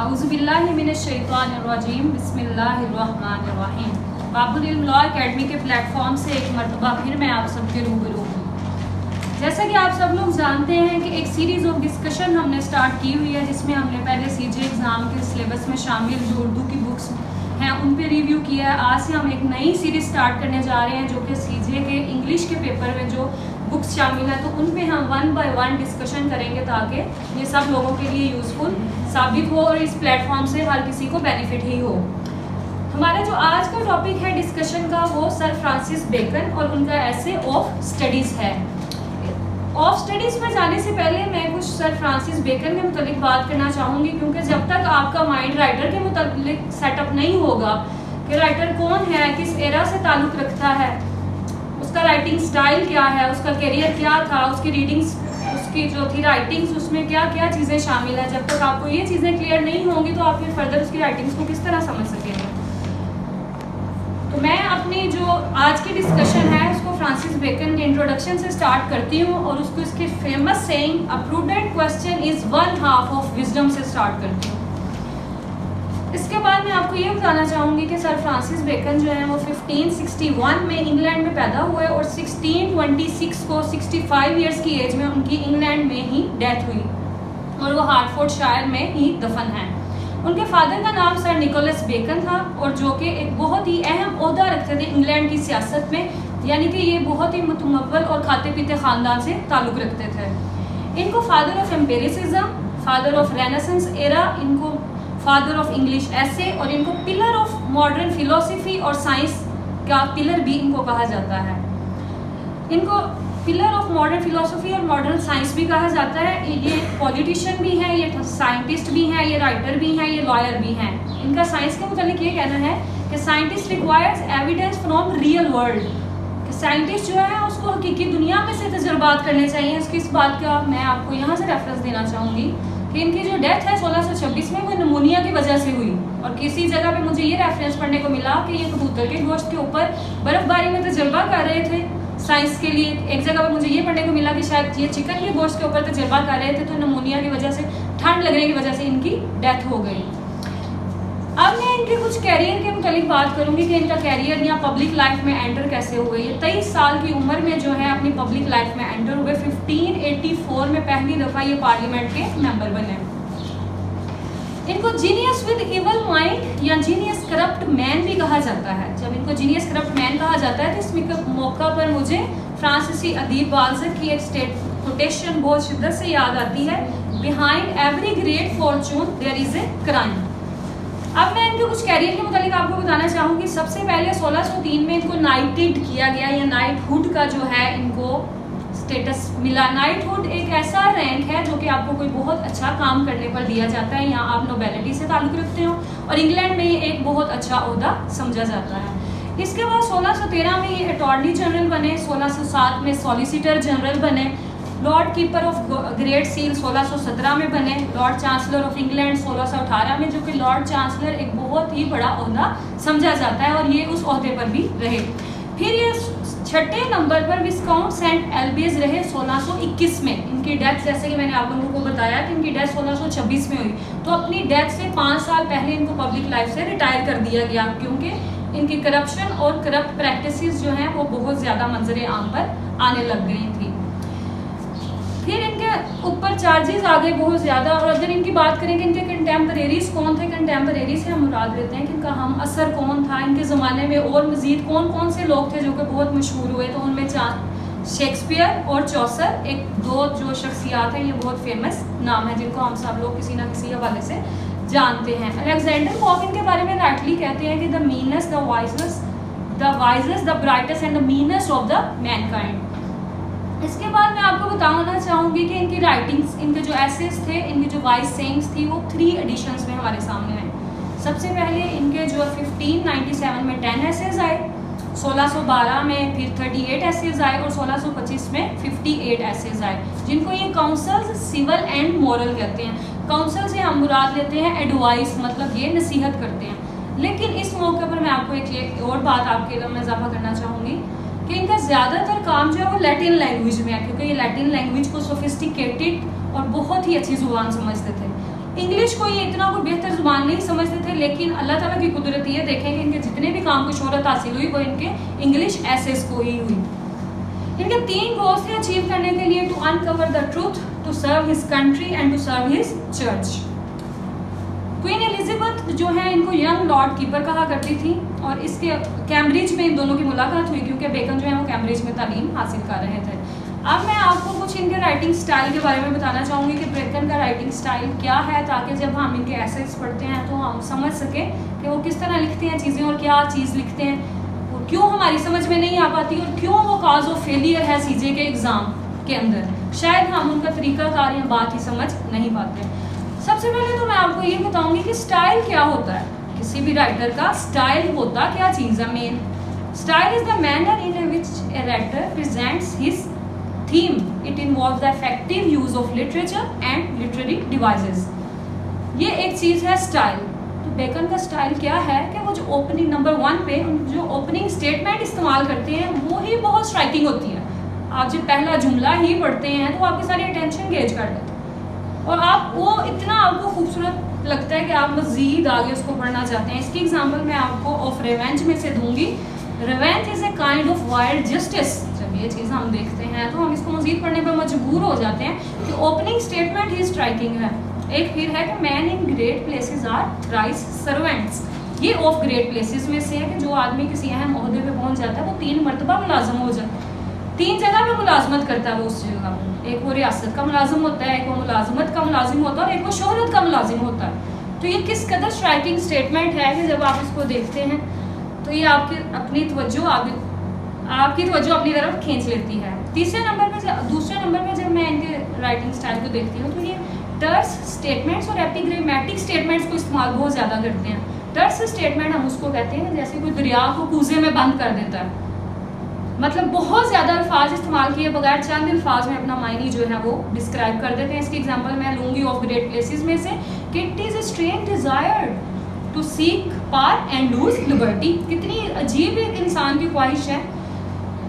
औज़ुबिल्लाहिमिनश्शैतानिर्रजीम बिस्मिल्लाहिर्रहमानिर्रहीम। बाबुल इल्म law academy के प्लेटफॉर्म से एक मरतबा फिर मैं आप सबके रूबरू हूँ। जैसा कि आप सब लोग जानते हैं कि एक सीरीज़ ऑफ डिस्कशन हमने स्टार्ट की हुई है, जिसमें हमने पहले सीजे एग्ज़ाम के सिलेबस में शामिल जो उर्दू की बुक्स हैं उन पे रिव्यू किया है। आज से हम एक नई सीरीज़ स्टार्ट करने जा रहे हैं जो कि सीजे के इंग्लिश के पेपर में जो बुक्स शामिल है, तो उन पे हम 1 बाय 1 डिस्कशन करेंगे ताकि ये सब लोगों के लिए यूज़फुल साबित हो और इस प्लेटफॉर्म से हर किसी को बेनिफिट ही हो। हमारा जो आज का टॉपिक है डिस्कशन का वो सर फ्रांसिस बेकन और उनका ऐसे ऑफ स्टडीज़ है। ऑफ स्टडीज़ में जाने से पहले मैं कुछ सर फ्रांसिस बेकन के मुतालिक बात करना चाहूँगी, क्योंकि जब तक आपका माइंड राइटर के मुतालिक सेटअप नहीं होगा कि राइटर कौन है, किस एरा से ताल्लुक़ रखता है, उसका राइटिंग स्टाइल क्या है, उसका करियर क्या था, उसकी रीडिंग्स, उसकी जो थी राइटिंग्स, उसमें क्या क्या चीज़ें शामिल हैं, जब तक आपको ये चीज़ें क्लियर नहीं होंगी तो आप फिर फर्दर उसकी राइटिंग्स को किस तरह समझ सकेंगे। तो मैं अपनी जो आज की डिस्कशन है उसको फ्रांसिस बेकन के इंट्रोडक्शन से स्टार्ट करती हूँ और उसको इसके famous saying a prudent question is 1/2 of wisdom से स्टार्ट करती हूँ। इसके बाद मैं आपको ये बताना चाहूँगी कि सर फ्रांसिस बेकन जो है वो 1561 में इंग्लैंड में पैदा हुए और 1626 को 65 इयर्स की एज में उनकी इंग्लैंड में ही डेथ हुई और वो हार्टफोर्डशायर में ही दफन हैं। उनके फादर का नाम सर निकोलस बेकन था और जो कि एक बहुत ही अहम ओहदा रखते थे इंग्लैंड की सियासत में, यानी कि ये बहुत ही मुतमव्वल और खाते पीते ख़ानदान से ताल्लुक़ रखते थे। इनको father of empiricism, father of renaissance era, इनको फादर ऑफ इंग्लिश ऐसे और इनको पिलर ऑफ मॉडर्न फिलोसफी और साइंस का पिलर भी इनको कहा जाता है। इनको पिलर ऑफ मॉडर्न फिलोसफी और मॉडर्न साइंस भी कहा जाता है। ये पॉलिटिशियन भी हैं, ये साइंटिस्ट भी हैं, ये राइटर भी हैं, ये लॉयर भी हैं। इनका साइंस के मुतालिक ये कहना है कि scientist requires evidence from real world, कि साइंटिस्ट जो है उसको हकीकी दुनिया में से तजुर्बात करने चाहिए। उसकी इस बात का मैं आपको यहाँ से रेफरेंस देना चाहूँगी कि इनकी जो डेथ है 1626 में वो निमोनिया की वजह से हुई और किसी जगह पे मुझे ये रेफरेंस पढ़ने को मिला कि ये कबूतर के गोश्त के ऊपर बर्फबारी में तजर्बा कर रहे थे साइंस के लिए। एक जगह पर मुझे ये पढ़ने को मिला कि शायद ये चिकन के गोश्त के ऊपर तजर्बा कर रहे थे, तो निमोनिया की वजह से, ठंड लगने की वजह से इनकी डेथ हो गई। अब मैं इनके कुछ कैरियर के मुतालिक बात करूंगी कि इनका कैरियर या पब्लिक लाइफ में एंटर कैसे हुए। ये 23 साल की उम्र में जो है अपनी पब्लिक लाइफ में एंटर हुए। 1584 में पहली दफ़ा ये पार्लियामेंट के मेंबर बने। इनको जीनियस विद इवल माइंड या जीनियस करप्ट मैन भी कहा जाता है। जब इनको जीनियस करप्ट मैन कहा जाता है तो इस मौका पर मुझे फ्रांसीसी अदीब बाल्ज़क की एक स्टेट कोटेशन बहुत शिद्दत से याद आती है, behind every great fortune there is a crime. अब मैं इनके कुछ कैरियर के मुतालिक आपको बताना चाहूँगी। सबसे पहले 1603 में इनको नाइटेड किया गया या नाइटहुड का जो है इनको स्टेटस मिला। नाइटहुड एक ऐसा रैंक है जो कि आपको कोई बहुत अच्छा काम करने पर दिया जाता है, या आप नोबेलिटी से ताल्लुक़ रखते हो, और इंग्लैंड में ये एक बहुत अच्छा ओहदा समझा जाता है। इसके बाद 1613 में ये अटॉर्नी जनरल बने, 1607 में सॉलिसिटर जनरल बने, Lord keeper of great seal 1617 में बने, लॉर्ड चांसलर ऑफ इंग्लैंड 1618 में, जो कि लॉर्ड चांसलर एक बहुत ही बड़ा ओहदा समझा जाता है और ये उस ओहदे पर भी रहे। फिर ये 6ठे नंबर पर विस्काउंट सेंट एल्बेज रहे 1621 में। इनकी डेथ, जैसे कि मैंने आप लोगों को बताया कि इनकी डेथ 1626 में हुई, तो अपनी डेथ से 5 साल पहले इनको पब्लिक लाइफ से रिटायर कर दिया गया, क्योंकि इनकी करप्शन और करप्ट प्रैक्टिसेस जो हैं वो बहुत ज़्यादा मंजर आम पर आने लग गई थी। फिर इनके ऊपर चार्जेस आ गए बहुत ज़्यादा। और अगर इनकी बात करें कि इनके कंटेम्परेरीज कौन थे, कंटेम्परेरी से हम मुराद लेते हैं कि इनका हम असर कौन था, इनके ज़माने में और मज़ीद कौन कौन से लोग थे जो कि बहुत मशहूर हुए। तो उनमें शेक्सपियर और चौसर, एक दो जो शख्सियात हैं, ये बहुत फेमस नाम है जिनको हम सब लोग किसी ना किसी हवाले से जानते हैं। अलेक्जेंडर पॉप इनके बारे में राइटली कहते हैं कि the meanest, the wisest, the brightest and the meanest of the Mankind. इसके बाद मैं आपको बताना चाहूँगी कि इनकी राइटिंग्स, इनके जो एसेस थे, इनकी जो वाइज सेइंग्स थी, वो 3 एडिशंस में हमारे सामने आए। सबसे पहले इनके जो 1597 में 10 एसेज आए, 1612 में फिर 38 एसेज आए और 1625 में 58 एसेज आए, जिनको ये काउंसल्स सिविल एंड मॉरल कहते हैं। काउंसल से हम मुराद लेते हैं एडवाइस, मतलब ये नसीहत करते हैं। लेकिन इस मौके पर मैं आपको एक और बात आपके इल्म में इजाफा करना चाहूँगी कि इनका ज़्यादातर काम जो है वो लैटिन लैंग्वेज में है, क्योंकि ये लैटिन लैंग्वेज को सोफिस्टिकेटेड और बहुत ही अच्छी ज़ुबान समझते थे। इंग्लिश को ये इतना कोई बेहतर लेकिन अल्लाह ताला की कुदरत ये देखें कि इनके जितने भी काम को शोहरत हासिल हुई वो इनके इंग्लिश एसेस को ही हुई। इनके 3 गोल्स थे अचीव करने के लिए, to uncover the truth, to serve his country and to serve his church. Queen Elizabeth जो है इनको यंग लॉर्ड कीपर कहा करती थी और इसके कैम्ब्रिज में इन दोनों की मुलाकात हुई क्योंकि बेकन जो है वो कैम्ब्रिज में तालीम हासिल कर रहे थे। अब मैं आपको कुछ इनके राइटिंग स्टाइल के बारे में बताना चाहूँगी कि बेकन का राइटिंग स्टाइल क्या है, ताकि जब हम इनके एसेस पढ़ते हैं तो हम समझ सकें कि वो किस तरह लिखते हैं चीज़ें और क्या चीज़ लिखते हैं और क्यों हमारी समझ में नहीं आ पाती और क्यों वो काज ऑफ फेलियर है सीजे के एग्ज़ाम के अंदर। शायद हम उनका तरीकाकार या बात ही समझ नहीं पाते। सबसे पहले तो मैं आपको ये बताऊंगी कि स्टाइल क्या होता है, किसी भी राइटर का स्टाइल होता क्या चीज़ है। Main style is the manner in which a writer presents his theme, it involves the effective use of literature and literary devices. ये एक चीज़ है स्टाइल। तो बेकन का स्टाइल क्या है कि वो जो ओपनिंग नंबर 1 पे जो ओपनिंग स्टेटमेंट इस्तेमाल करते हैं वो ही बहुत स्ट्राइकिंग होती है। आप जब पहला जुमला ही पढ़ते हैं तो आपकी सारी अटेंशन गेज कर देते हैं और आप वो इतना आपको खूबसूरत लगता है कि आप मज़ीद आगे उसको पढ़ना चाहते हैं। इसकी एग्जांपल मैं आपको ऑफ रिवेंज में से दूंगी। Revenge is a kind of wild justice. जब ये चीज़ हम देखते हैं तो हम इसको मज़ीद पढ़ने पर मजबूर हो जाते हैं कि ओपनिंग स्टेटमेंट ही स्ट्राइकिंग है। एक फिर है कि men in great places are thrice servants. ये ऑफ ग्रेट प्लेसेस में से है कि जो आदमी किसी अहम ओहदे पे पहुंच जाता है वो 3 मरतबा मुलाजम हो जाता है, 3 जगह पे मुलाजमत करता है वो उस जगह पर। एक वो रियासत का मुलाजिम होता है, एक वो मुलाजमत का मुलाजिम होता है और एक वो शोहरत का मुलाजिम होता है। तो ये किस कदर स्ट्राइकिंग स्टेटमेंट है कि जब आप इसको देखते हैं तो ये आपकी तवज्जो अपनी तरफ खींच लेती है। दूसरे नंबर पे जब मैं इनके राइटिंग स्टाइल को देखती हूँ तो ये टर्स स्टेटमेंट्स और एपिग्रामेटिक स्टेटमेंट्स को इस्तेमाल बहुत ज़्यादा करते हैं। टर्स स्टेटमेंट हम उसको कहते हैं जैसे कोई दरिया को कूजे में बंद कर देता है, मतलब बहुत ज़्यादा अल्फाज इस्तेमाल किए बगैर चंद अल्फाज में अपना मायनी जो है वो डिस्क्राइब कर देते हैं। इसकी एग्जांपल मैं लूँगी ऑफ ग्रेट प्लेसेस में से कि it is a strange desire to seek power and lose liberty. कितनी अजीब एक इंसान की ख्वाहिश है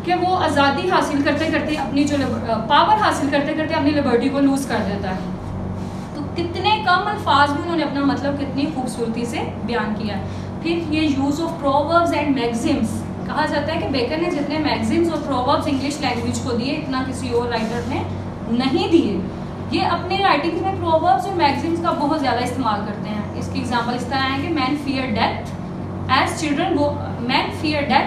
कि वो आज़ादी हासिल करते करते अपनी जो पावर हासिल करते करते अपनी लिबर्टी को लूज़ कर देता है। तो कितने कम अल्फाज में उन्होंने अपना मतलब कितनी खूबसूरती से बयान किया है। फिर ये use of proverbs and maxims. कहा जाता है कि बेकन ने जितने मैगजीन्स और प्रोवर्ब्स इंग्लिश लैंग्वेज को दिए इतना किसी और राइटर ने नहीं दिए। ये अपने राइटिंग्स में प्रोवर्ब्स और मैगजीन्स का बहुत ज़्यादा इस्तेमाल करते हैं। इसकी एग्जांपल इस तरह है कि men fear death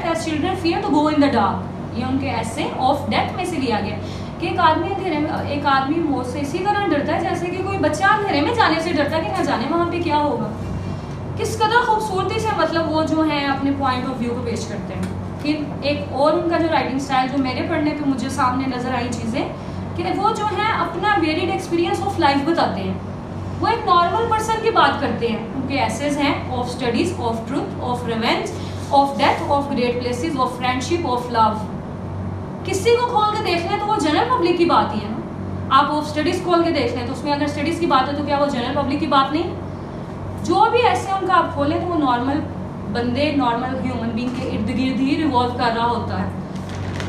as children fear to go in the dark. ये उनके ऐसे ऑफ डेथ में से लिया गया कि एक आदमी मौत से इसी तरह डरता है जैसे कि कोई बच्चा अंधेरे में जाने से डरता है कि ना जाने वहाँ पे क्या होगा। किस कदर खूबसूरती से मतलब वो जो है अपने पॉइंट ऑफ व्यू को पेश करते हैं। फिर एक और उनका जो राइटिंग स्टाइल जो मेरे पढ़ने पे मुझे सामने नज़र आई चीज़ें कि वो जो है अपना वेरिड एक्सपीरियंस ऑफ लाइफ बताते हैं। वो एक नॉर्मल पर्सन की बात करते हैं। उनके एसेज हैं of studies, of truth, of revenge, of death, of great places, of friendship, of love. किसी को खोल के देख लें तो वो जनरल पब्लिक की बात ही है ना। आप ऑफ स्टडीज़ खोल के देख लें तो उसमें अगर स्टडीज़ की बात है तो क्या वो जनरल पब्लिक की बात नहीं? जो भी ऐसे उनका आप खोलें तो वो नॉर्मल बंदे, नॉर्मल ह्यूमन बीइंग के इर्द गिर्द ही रिवॉल्व कर रहा होता है।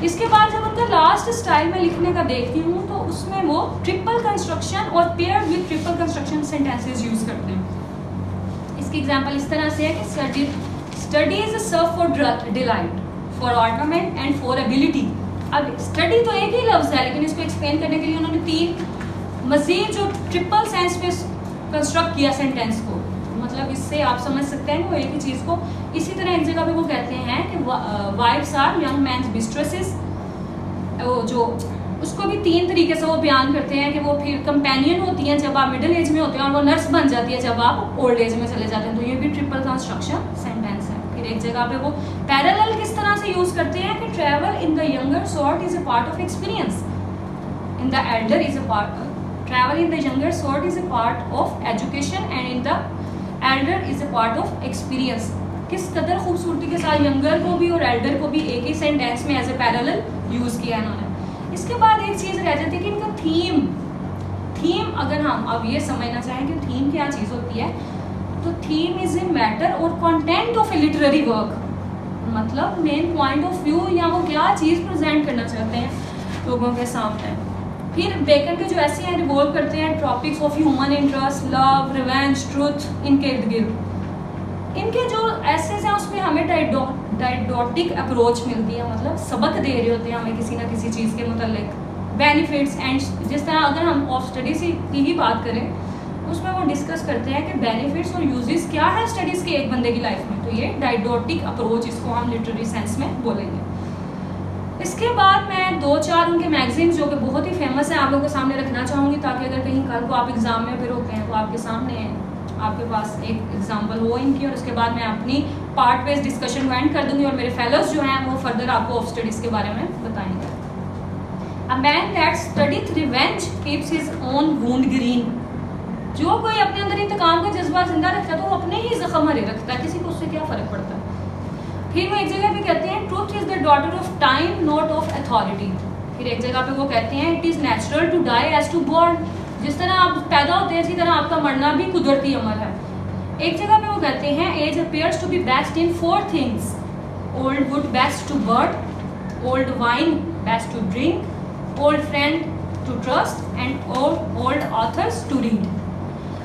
इसके बाद जब उनका लास्ट स्टाइल में लिखने का देखती हूँ तो उसमें वो ट्रिपल कंस्ट्रक्शन और paired with triple construction sentences use करते हैं। इसकी एग्जांपल इस तरह से है कि study is serve for delight, for ornament and for ability. अब स्टडी तो एक ही लफ्ज़ है लेकिन इसको एक्सप्लेन करने के लिए उन्होंने 3 मज़ीद जो ट्रिपल सेंस पे कंस्ट्रक्ट किया सेंटेंस को। मतलब इससे आप समझ सकते हैं वो एक ही चीज़ को इसी तरह एक जगह पे वो कहते हैं कि वाइफ्स आर यंग मैन्स मिस्ट्रेसेस। वो जो उसको भी 3 तरीके से वो बयान करते हैं कि वो फिर कंपेनियन होती हैं जब आप मिडिल एज में होते हैं और वो नर्स बन जाती है जब आप ओल्ड एज में चले जाते हैं। तो ये भी ट्रिपल कंस्ट्रक्शन सेंटेंस है। फिर एक जगह पे वो पैरेलल किस तरह से यूज़ करते हैं कि travel in the younger sort is a part of experience, in the Elder is a part, travel in the younger sort is a part of education and in the Elder is a part of experience. किस कदर खूबसूरती के साथ younger को भी और Elder को भी एक ही सेंटेंस में एज ए पैरेलल यूज़ किया इन्होंने। इसके बाद एक चीज़ रह जाती है कि इनका थीम अगर हम अब ये समझना चाहें कि थीम क्या चीज़ होती है तो थीम इज ए मैटर और content of A literary work. मतलब मेन पॉइंट ऑफ व्यू या वो क्या चीज़ प्रेजेंट करना चाहते हैं लोगों के सामने। फिर बेकन के जो ऐसे हैं रिवॉल्व करते हैं topics of human interest, love, revenge, truth इनके इर्द गिर्द। इनके जो एसेज हैं उसमें हमें डाइडोटिक अप्रोच मिलती है, मतलब सबक दे रहे होते हैं हमें किसी ना किसी चीज़ के मतलब बेनिफिट्स एंड जिस तरह अगर हम ऑफ स्टडीज की ही बात करें उसमें वो डिस्कस करते हैं कि बेनिफिट्स और यूजेस क्या है स्टडीज़ के एक बंदे की लाइफ में। तो ये डाइडोटिक अप्रोच इसको हम लिटरेरी सेंस में बोलेंगे। इसके बाद मैं 2-4 उनके मैगजीन्स जो कि बहुत ही फेमस हैं आप लोगों के सामने रखना चाहूँगी, ताकि अगर कहीं कल को आप एग्ज़ाम में फिर होते हैं तो आपके सामने आपके पास एक एग्जाम्पल हो इनकी। और उसके बाद मैं अपनी पार्ट बेस्ड डिस्कशन को एंड कर दूँगी और मेरे फेलोज जो हैं वो फर्दर आपको ऑफ स्टडीज़ के बारे में बताएंगे। A man that studieth revenge keeps his own wound green। जो कोई अपने अंदर इंतकाम का जज्बा जिंदा रखता है तो वो अपने ही जख्म हरे रखता है, किसी को उससे क्या फ़र्क पड़ता है। फिर वो एक जगह पे कहते हैं truth is the daughter of time not of authority. फिर एक जगह पे वो कहते हैं it is natural to die as to born. जिस तरह आप पैदा होते हैं इसी तरह आपका मरना भी कुदरती अमर है। एक जगह पे वो कहते हैं age appears to be best in 4 things, old wood best to burn, old wine best to drink, old friend to trust and old authors to read.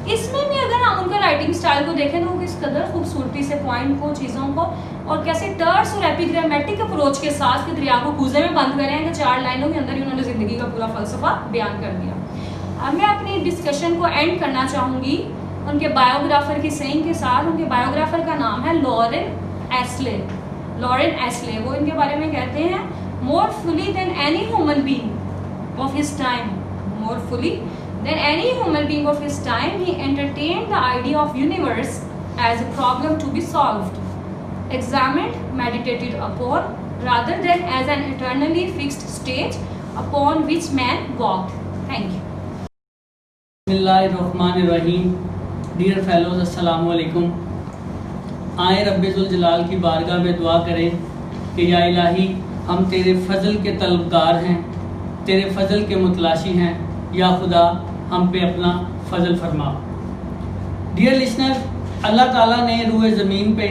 इसमें भी अगर हम उनका राइटिंग स्टाइल को देखें तो वो किस कदर खूबसूरती से पॉइंट को चीज़ों को और कैसे टर्स और एपिग्रामेटिक अप्रोच के साथ के दरिया को कूजे में बंद करें कि 4 लाइनों के अंदर ही उन्होंने ज़िंदगी का पूरा फलसफा बयान कर दिया। अब मैं अपनी डिस्कशन को एंड करना चाहूँगी उनके बायोग्राफर की सेइंग के साथ। उनके बायोग्राफर का नाम है लॉरेन एस्ले। वो इनके बारे में कहते हैं more fully than any human being of his time, he entertained the idea of universe as a problem to be solved, examined, meditated upon, rather than as an eternally fixed stage upon which man walked. Thank you. बिस्मिल्लाहिर्रहमानिर्रहीम। Dear fellows अस्सलामु अलैकुम। आए रब्बुल जलाल की बारगाह में दुआ करें कि या इलाही हम तेरे फ़ज़ल के तलबगार हैं, तेरे फ़ज़ल के मुतलाशी हैं, या खुदा हम पे अपना फ़ज़ल फरमा। डियर लिसनर, अल्लाह ताला ने रूए ज़मीन पे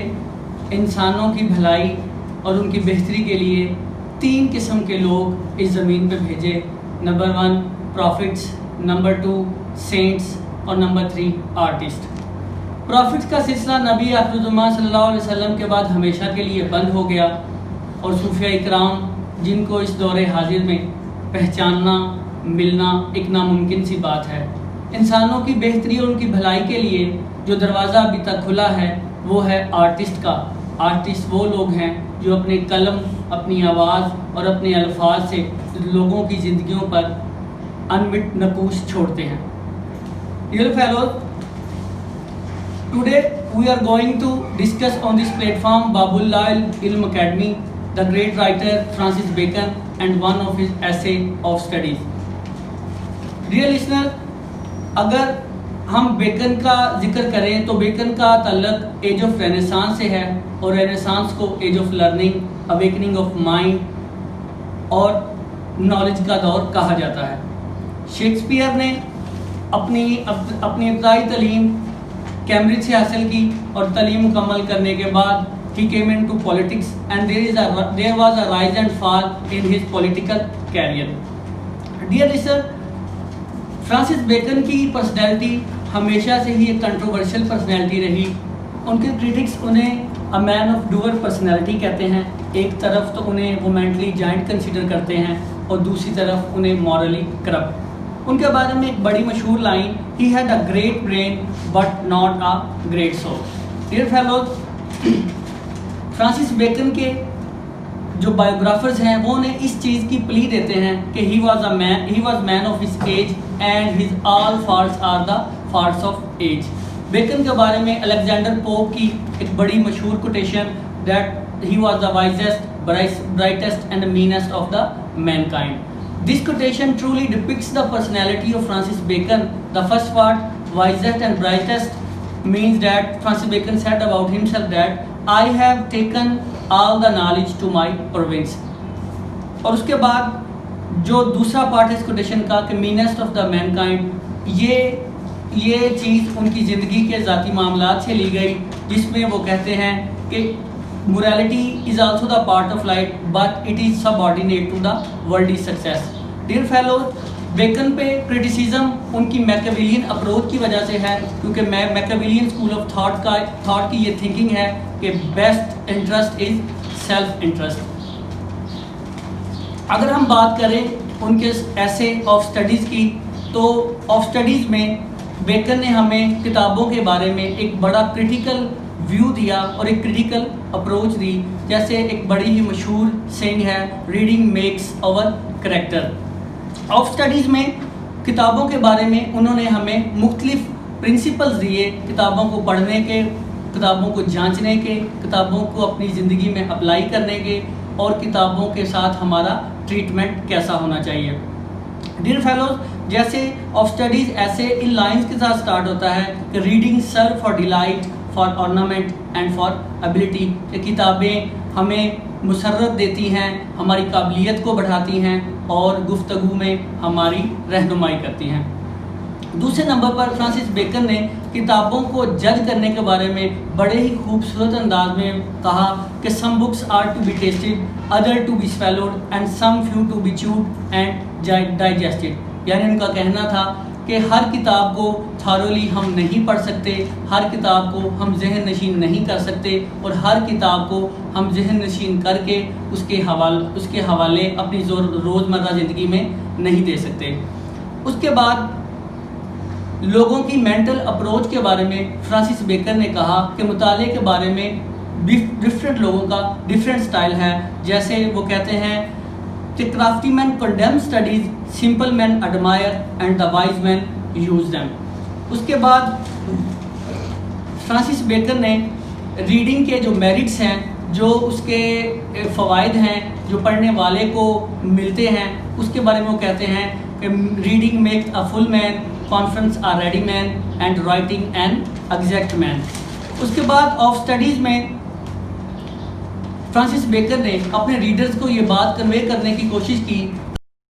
इंसानों की भलाई और उनकी बेहतरी के लिए 3 किस्म के लोग इस ज़मीन पे भेजे। नंबर 1 प्रॉफिट्स, नंबर 2 सेंट्स और नंबर 3 आर्टिस्ट। प्रॉफिट्स का सिलसिला नबी अकरम सल्लल्लाहु अलैहि वसल्लम के बाद हमेशा के लिए बंद हो गया और सूफिया इकराम जिनको इस दौरे हाजिर में पहचानना मिलना एक नामुमकिन सी बात है। इंसानों की बेहतरी और उनकी भलाई के लिए जो दरवाज़ा अभी तक खुला है वो है आर्टिस्ट का। आर्टिस्ट वो लोग हैं जो अपने कलम, अपनी आवाज़ और अपने अल्फाज से लोगों की ज़िंदगियों पर अनमिट नकूश छोड़ते हैं। Dear fellows, today we are going to discuss on this platform Babul Ilm Academy the great writer Francis Bacon and one of his essay of studies. Dear listener, अगर हम बेकन का जिक्र करें तो बेकन का तल्लक एज ऑफ रेनेसांस से है और रेनेसांस को age of learning, awakening of mind और नॉलेज का दौर कहा जाता है। शेक्सपियर ने अपनी इब्तदाई तालीम कैम्ब्रिज से हासिल की और तालीम मुकम्मल करने के बाद he came into politics and there was a rise and fall in his political career. Dear listener, Francis Bacon की पर्सनैलिटी हमेशा से ही एक कंट्रोवर्शियल पर्सनैलिटी रही। उनके क्रिटिक्स उन्हें a man of doer personality कहते हैं। एक तरफ तो उन्हें वो मेंटली जायंट कंसीडर करते हैं और दूसरी तरफ उन्हें मॉरली करप्ट। उनके बारे में एक बड़ी मशहूर line, he had a great brain but not a great soul. Dear fellows, Francis Bacon के जो बायोग्राफर्स हैं वो उन्हें इस चीज़ की प्ली देते हैं कि he was man of his age and his all faults are the faults of age. Bacon के बारे में अलेक्जेंडर पोप की एक बड़ी मशहूर quotation that he was the wisest, brightest and meanest of the mankind. This quotation truly depicts the personality of Francis Bacon. The first part, wisest and brightest, means that Francis Bacon said about himself that I have taken all the knowledge to my province। और उसके बाद जो दूसरा part है इस quotation का कि meanest of the Mankind, ये चीज़ उनकी ज़िंदगी के ज़ाती मामलात से ली गई, जिसमें वो कहते हैं कि morality is also the part of life but it is subordinate to the worldly success। Dear fellows, Bacon पे क्रिटिसिज्म उनकी मैकेविलियन अप्रोच की वजह से है, क्योंकि मैकेविलियन स्कूल ऑफ थॉट की ये थिंकिंग है कि best interest is self interest. अगर हम बात करें उनके ऐसे ऑफ स्टडीज़ की, तो ऑफ स्टडीज़ में बेकन ने हमें किताबों के बारे में एक बड़ा क्रिटिकल व्यू दिया और एक क्रिटिकल अप्रोच दी। जैसे एक बड़ी ही मशहूर सेइंग है, reading makes our character. Of studies में किताबों के बारे में उन्होंने हमें मुख्तलिफ प्रिंसिपल्स दिए किताबों को पढ़ने के, किताबों को जांचने के, किताबों को अपनी ज़िंदगी में अप्लाई करने के, और किताबों के साथ हमारा ट्रीटमेंट कैसा होना चाहिए। डियर फेलोज, जैसे ऑफ स्टडीज़ ऐसे इन लाइंस के साथ स्टार्ट होता है कि reading serve for delight, for ornament and for ability. कि किताबें हमें मुसर्रत देती हैं, हमारी काबिलियत को बढ़ाती हैं और गुफ्तगू में हमारी रहनुमाई करती हैं। दूसरे नंबर पर फ्रांसिस बेकन ने किताबों को जज करने के बारे में बड़े ही खूबसूरत अंदाज में कहा कि some books are to be tasted, other to be swallowed and some few to be chewed and digested. यानी उनका कहना था कि हर किताब को थारोली हम नहीं पढ़ सकते, हर किताब को हम जहन नशीन नहीं कर सकते, और हर किताब को हम जहन नशीन करके उसके हवाले अपनी रोज़मर्रा ज़िंदगी में नहीं दे सकते। उसके बाद लोगों की मेंटल अप्रोच के बारे में फ्रांसिस बेकन ने कहा कि मुताले के बारे में डिफरेंट लोगों का डिफरेंट स्टाइल है। जैसे वो कहते हैं कि crafty man condemn studies, simple man admire and the wise man use them. उसके बाद फ्रांसिस बेकन ने रीडिंग के जो मेरिट्स हैं, जो उसके फ़वाइद हैं, जो पढ़ने वाले को मिलते हैं, उसके बारे में वो कहते हैं कि reading makes a full man, conference a ready man and writing an exact man. उसके बाद ऑफ स्टडीज़ में फ्रांसिस बेकन ने अपने रीडर्स को ये बात कन्वे करने की कोशिश की